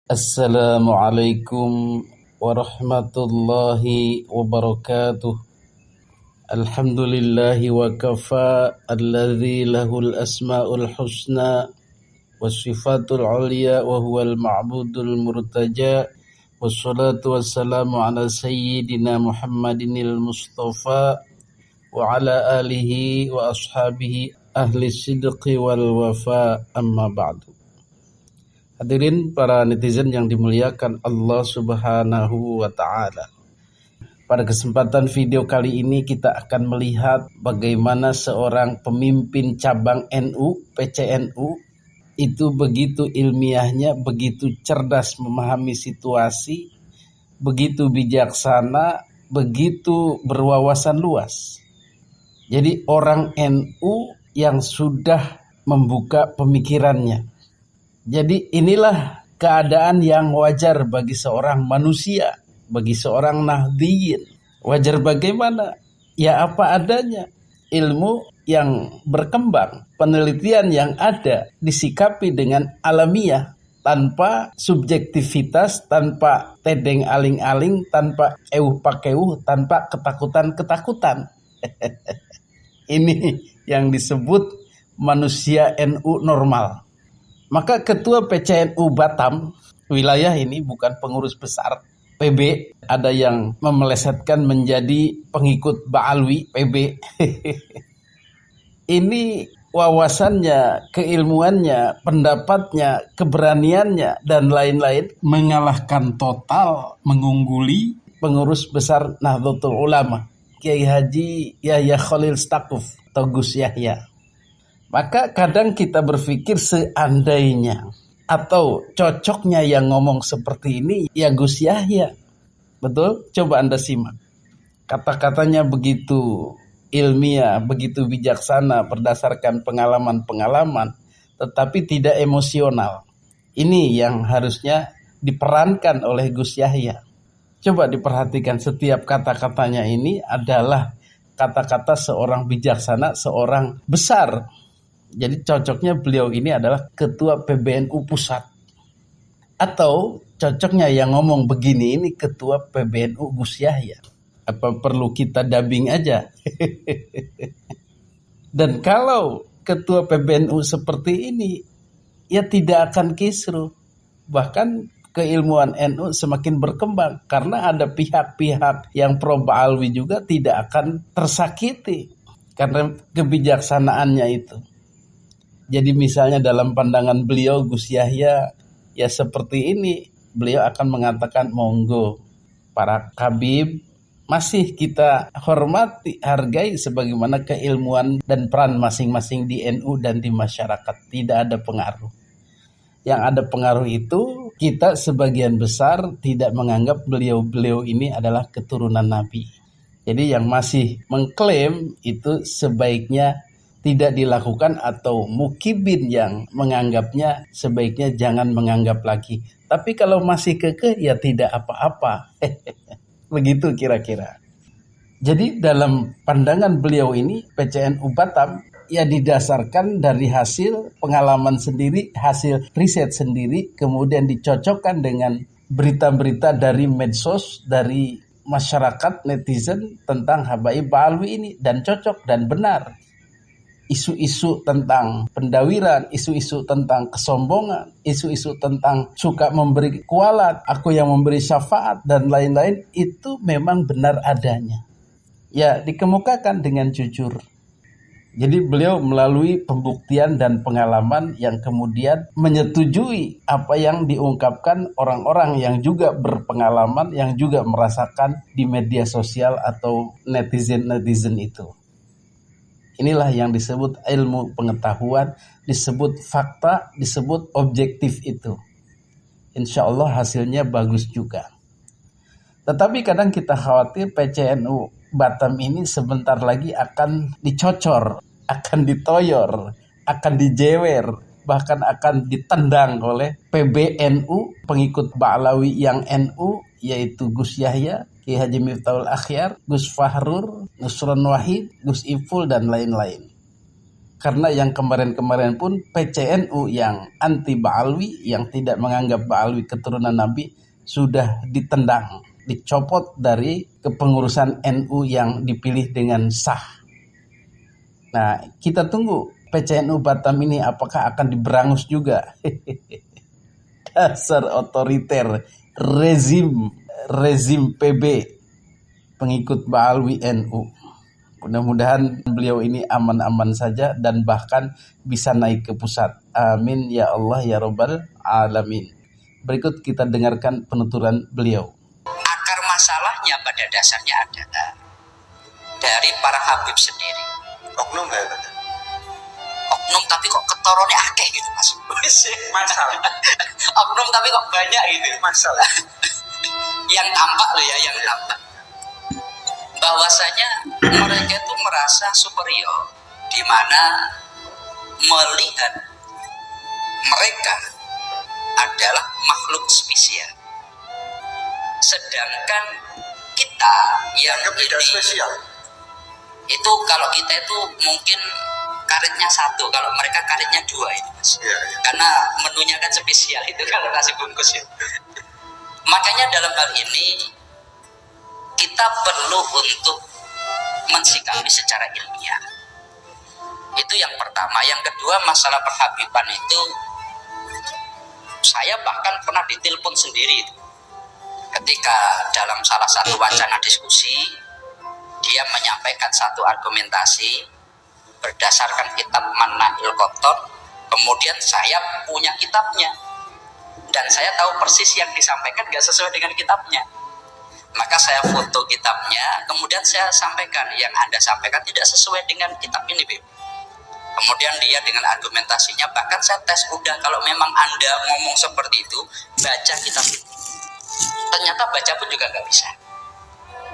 Assalamualaikum warahmatullahi wabarakatuh. Alhamdulillahi wa kafa alladzi lahul asmaul husna was-sifatul ulya wa huwal ma'budul murtaja wassalatu wassalamu ala sayyidina Muhammadinil Mustafa wa ala alihi wa ashabihi ahli sidqi wal wafa, amma ba'du. Hadirin para netizen yang dimuliakan Allah Subhanahu wa Ta'ala. Pada kesempatan video kali ini kita akan melihat bagaimana seorang pemimpin cabang NU, PCNU, itu begitu ilmiahnya, begitu cerdas memahami situasi, begitu bijaksana, begitu berwawasan luas. Jadi orang NU yang sudah membuka pemikirannya. Jadi inilah keadaan yang wajar bagi seorang manusia, bagi seorang Nahdliyin. Wajar bagaimana? Ya apa adanya. Ilmu yang berkembang, penelitian yang ada disikapi dengan alamiah, tanpa subjektivitas, tanpa tedeng aling-aling, tanpa euh pakeuh, tanpa ketakutan-ketakutan. Ini yang disebut manusia NU normal. Maka ketua PCNU Batam, wilayah ini bukan pengurus besar, PB, ada yang memelesetkan menjadi pengikut Ba'alwi, PB. Ini wawasannya, keilmuannya, pendapatnya, keberaniannya, dan lain-lain mengalahkan total, mengungguli pengurus besar Nahdlatul Ulama, Kiai Haji Yahya Khalil Stakuf atau Gus Yahya. Maka kadang kita berpikir seandainya atau cocoknya yang ngomong seperti ini ya Gus Yahya. Betul? Coba Anda simak. Kata-katanya begitu ilmiah, begitu bijaksana berdasarkan pengalaman-pengalaman, tetapi tidak emosional. Ini yang harusnya diperankan oleh Gus Yahya. Coba diperhatikan, setiap kata-katanya ini adalah kata-kata seorang bijaksana, seorang besar. Jadi cocoknya beliau ini adalah ketua PBNU pusat. Atau cocoknya yang ngomong begini ini ketua PBNU Gus Yahya. Apa perlu kita dubbing aja? Dan kalau ketua PBNU seperti ini, ya tidak akan kisruh. Bahkan keilmuan NU semakin berkembang. Karena ada pihak-pihak yang pro Ba'alwi juga tidak akan tersakiti. Karena kebijaksanaannya itu. Jadi misalnya dalam pandangan beliau Gus Yahya ya seperti ini, beliau akan mengatakan monggo para kabib masih kita hormati, hargai sebagaimana keilmuan dan peran masing-masing di NU dan di masyarakat, tidak ada pengaruh. Yang ada pengaruh itu kita sebagian besar tidak menganggap beliau-beliau ini adalah keturunan Nabi. Jadi yang masih mengklaim itu sebaiknya tidak dilakukan, atau mukibin yang menganggapnya sebaiknya jangan menganggap lagi. Tapi kalau masih kekeh ya tidak apa-apa. Begitu kira-kira. Jadi dalam pandangan beliau ini PCNU Batam ya didasarkan dari hasil pengalaman sendiri, hasil riset sendiri, kemudian dicocokkan dengan berita-berita dari medsos, dari masyarakat netizen tentang Habaib Ba'alwi ini, dan cocok dan benar. Isu-isu tentang pendawiran, isu-isu tentang kesombongan, isu-isu tentang suka memberi kualat, aku yang memberi syafaat, dan lain-lain, itu memang benar adanya. Ya, dikemukakan dengan jujur. Jadi beliau melalui pembuktian dan pengalaman yang kemudian menyetujui apa yang diungkapkan orang-orang yang juga berpengalaman, yang juga merasakan di media sosial atau netizen-netizen itu. Inilah yang disebut ilmu pengetahuan, disebut fakta, disebut objektif itu. Insya Allah hasilnya bagus juga. Tetapi kadang kita khawatir PCNU Batam ini sebentar lagi akan dicocor, akan ditoyor, akan dijewer, bahkan akan ditendang oleh PBNU, pengikut Ba'alawi yang NU, yaitu Gus Yahya, Ki Haji Miftahul Akhyar, Gus Fahrur, Nusron Wahid, Gus Ipul, dan lain-lain. Karena yang kemarin-kemarin pun PCNU yang anti Ba'alwi, yang tidak menganggap Ba'alwi keturunan Nabi, sudah ditendang, dicopot dari kepengurusan NU yang dipilih dengan sah. Nah, kita tunggu PCNU Batam ini apakah akan diberangus juga. Dasar otoriter, rezim PB, pengikut Ba'alwi NU. Mudah-mudahan beliau ini aman-aman saja dan bahkan bisa naik ke pusat. Amin ya Allah ya Rabbal Alamin. Berikut kita dengarkan penuturan beliau. Akar masalahnya pada dasarnya adalah dari para habib sendiri. Oknum ya, Oknum tapi kok ketorone akeh gitu mas. masalah. Oknum tapi kok banyak gitu. Masalah. Yang tampak loh ya, yang tampak. Bahwasanya mereka itu merasa superior, di mana melihat mereka adalah makhluk spesial. Sedangkan kita yang tidak ini spesial. itu kalau kita itu mungkin karetnya satu, kalau mereka karetnya dua itu mas. Ya. Karena menunya kan spesial itu kalau nasi bungkus ya. Makanya dalam hal ini kita perlu untuk mensikapi secara ilmiah. Itu yang pertama. Yang kedua, masalah perhabiban itu saya bahkan pernah ditelepon sendiri ketika dalam salah satu wacana diskusi dia menyampaikan satu argumentasi berdasarkan kitab Mannail Qotton. Kemudian saya punya kitabnya dan saya tahu persis yang disampaikan gak sesuai dengan kitabnya. Maka saya foto kitabnya, kemudian saya sampaikan yang Anda sampaikan tidak sesuai dengan kitab ini, Bib. Kemudian dia dengan argumentasinya, bahkan saya tes udah kalau memang Anda ngomong seperti itu, baca kitab itu. Ternyata baca pun juga nggak bisa.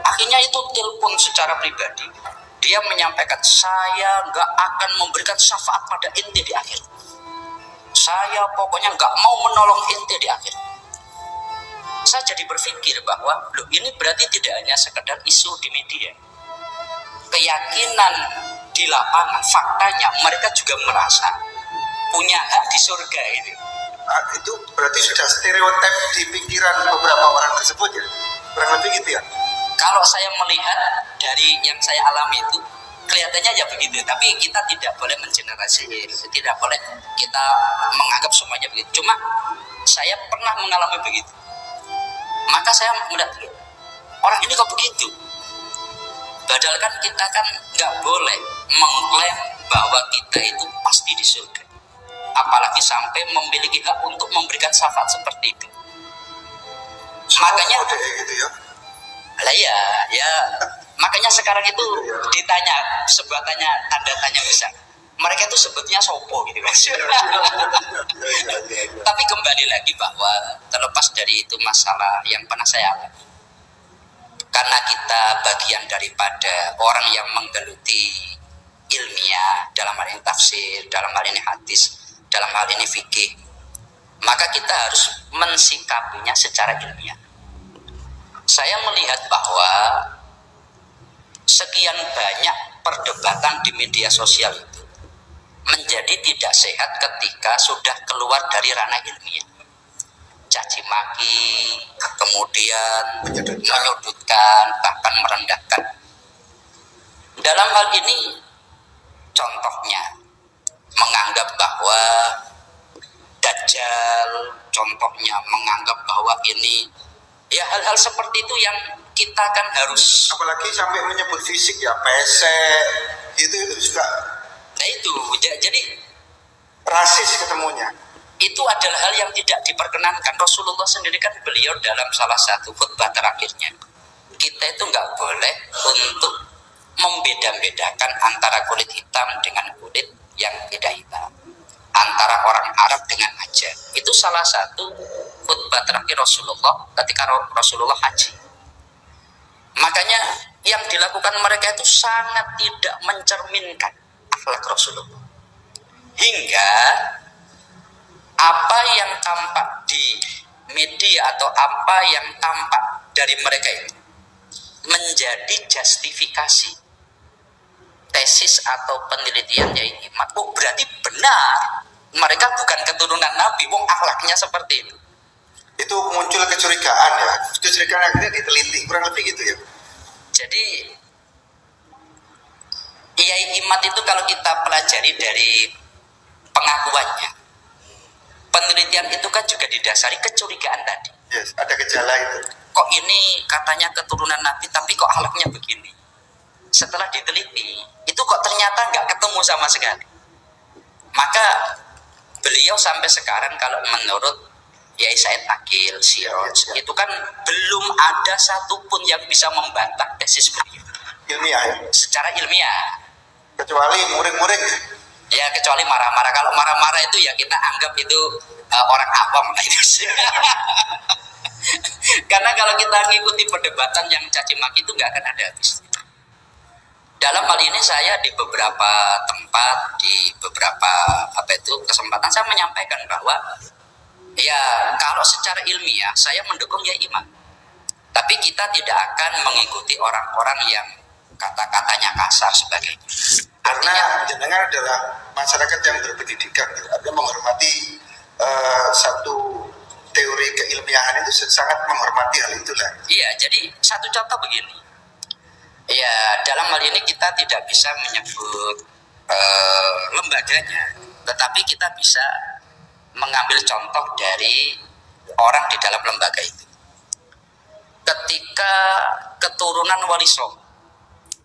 Akhirnya itu telepon secara pribadi. Dia menyampaikan, saya nggak akan memberikan syafaat pada ente di akhir. Saya pokoknya nggak mau menolong ente di akhir. Saya jadi berpikir bahwa loh, ini berarti tidak hanya sekedar isu di media. Keyakinan di lapangan, faktanya mereka juga merasa punya hak di surga itu. Itu berarti sudah stereotip di pikiran beberapa orang tersebut ya? Kurang lebih gitu ya? Kalau saya melihat dari yang saya alami itu, kelihatannya ya begitu. Tapi kita tidak boleh mengeneralisir, tidak boleh kita menganggap semuanya begitu. Cuma saya pernah mengalami begitu. Maka saya melihat orang ini kok begitu. Padahal kan kita kan nggak boleh mengklaim bahwa kita itu pasti di surga. Apalagi sampai memiliki hak untuk memberikan syafaat seperti itu. Makanya gitu ya. Lah ya. Makanya sekarang itu ditanya sebuah tanda tanya besar. Mereka itu sebetulnya sopo gitu mas. Tapi kembali lagi bahwa terlepas dari itu masalah yang pernah saya alami, karena kita bagian daripada orang yang menggeluti ilmiah dalam hal ini tafsir, dalam hal ini hadis, dalam hal ini fikih, maka kita harus mensikapinya secara ilmiah. Saya melihat bahwa sekian banyak perdebatan di media sosial itu menjadi tidak sehat ketika sudah keluar dari ranah ilmiah. Caci maki, kemudian menyudutkan, bahkan merendahkan. Dalam hal ini, contohnya menganggap bahwa Dajjal, contohnya menganggap bahwa ini, ya hal-hal seperti itu yang kita kan harus. Apalagi sampai menyebut fisik ya, pesek, itu juga. Nah itu, jadi rasis ketemunya. Itu adalah hal yang tidak diperkenankan. Rasulullah sendiri kan beliau dalam salah satu khutbah terakhirnya, kita itu nggak boleh untuk membeda-bedakan antara kulit hitam dengan kulit yang tidak hitam, antara orang Arab dengan Ajam. Itu salah satu khutbah terakhir Rasulullah ketika Rasulullah haji. Makanya yang dilakukan mereka itu sangat tidak mencerminkan akhlak Rasulullah. Hingga apa yang tampak di media atau apa yang tampak dari mereka itu menjadi justifikasi tesis atau penelitian Yai Imad, oh berarti benar mereka bukan keturunan Nabi, wong akhlaknya seperti itu. Itu muncul kecurigaan ya, kecurigaan akhirnya diteliti, kurang lebih gitu ya. Jadi Yai Imad itu kalau kita pelajari dari pengakuannya, penelitian itu kan juga didasari kecurigaan tadi. Yes, ada gejala itu. Kok ini katanya keturunan Nabi tapi kok akhlaknya begini. Setelah diteliti, itu kok ternyata nggak ketemu sama sekali. Maka beliau sampai sekarang kalau menurut Yai Said Akil Siroj, itu kan belum ada satupun yang bisa membantah tesis beliau. Ilmiah ya? Secara ilmiah. Kecuali muring-muring. Ya kecuali marah-marah. Kalau marah-marah itu ya kita anggap itu orang awam lah itu. Karena kalau kita ngikuti perdebatan yang caci maki itu nggak akan ada habis. Dalam hal ini saya di beberapa tempat, di beberapa kesempatan saya menyampaikan bahwa ya kalau secara ilmiah saya mendukung Yai Imad. Tapi kita tidak akan mengikuti orang-orang yang kata-katanya kasar sebagainya. Karena jenengan adalah masyarakat yang berpendidikan, artinya menghormati satu teori keilmiahan itu sangat menghormati hal itulah. Iya, jadi satu contoh begini. Ya, dalam hal ini kita tidak bisa menyebut lembaganya, tetapi kita bisa mengambil contoh dari orang di dalam lembaga itu. Ketika keturunan Wali Songo,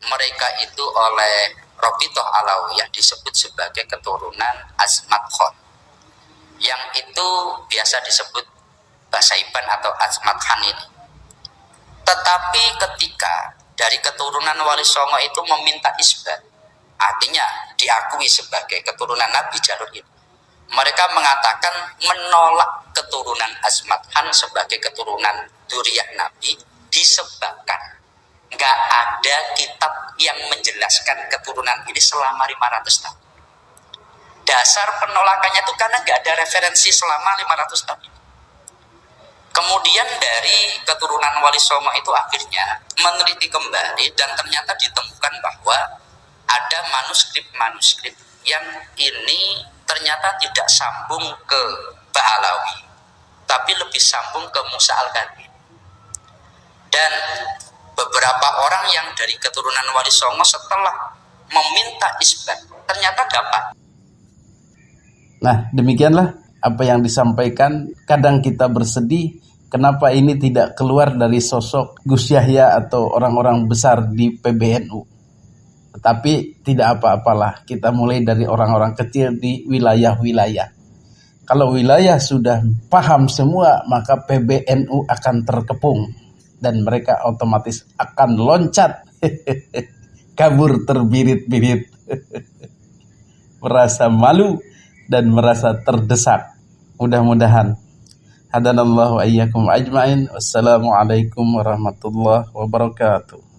mereka itu oleh Robitoh Alawiyah disebut sebagai keturunan Azmat Khan, yang itu biasa disebut Basaiban atau Azmat Khan ini. Tetapi ketika dari keturunan Wali Songo itu meminta isbat, artinya diakui sebagai keturunan Nabi jalur ini, mereka mengatakan menolak keturunan Azmat Khan sebagai keturunan Duriyah Nabi disebabkan nggak ada kitab yang menjelaskan keturunan ini selama 500 tahun. Dasar penolakannya itu karena nggak ada referensi selama 500 tahun. Kemudian dari keturunan Wali Songo itu akhirnya meneliti kembali dan ternyata ditemukan bahwa ada manuskrip-manuskrip yang ini ternyata tidak sambung ke Bahalawi, tapi lebih sambung ke Musa Al-Kadhi. Dan beberapa orang yang dari keturunan Wali Songo setelah meminta isbat ternyata dapat. Nah, demikianlah apa yang disampaikan. Kadang kita bersedih kenapa ini tidak keluar dari sosok Gus Yahya atau orang-orang besar di PBNU. Tetapi tidak apa-apalah, kita mulai dari orang-orang kecil di wilayah-wilayah. Kalau wilayah sudah paham semua, maka PBNU akan terkepung dan mereka otomatis akan loncat kabur terbirit-birit merasa malu dan merasa terdesak. Mudah-mudahan hadanallahu ayyakum ajmain. Wassalamualaikum warahmatullahi wabarakatuh.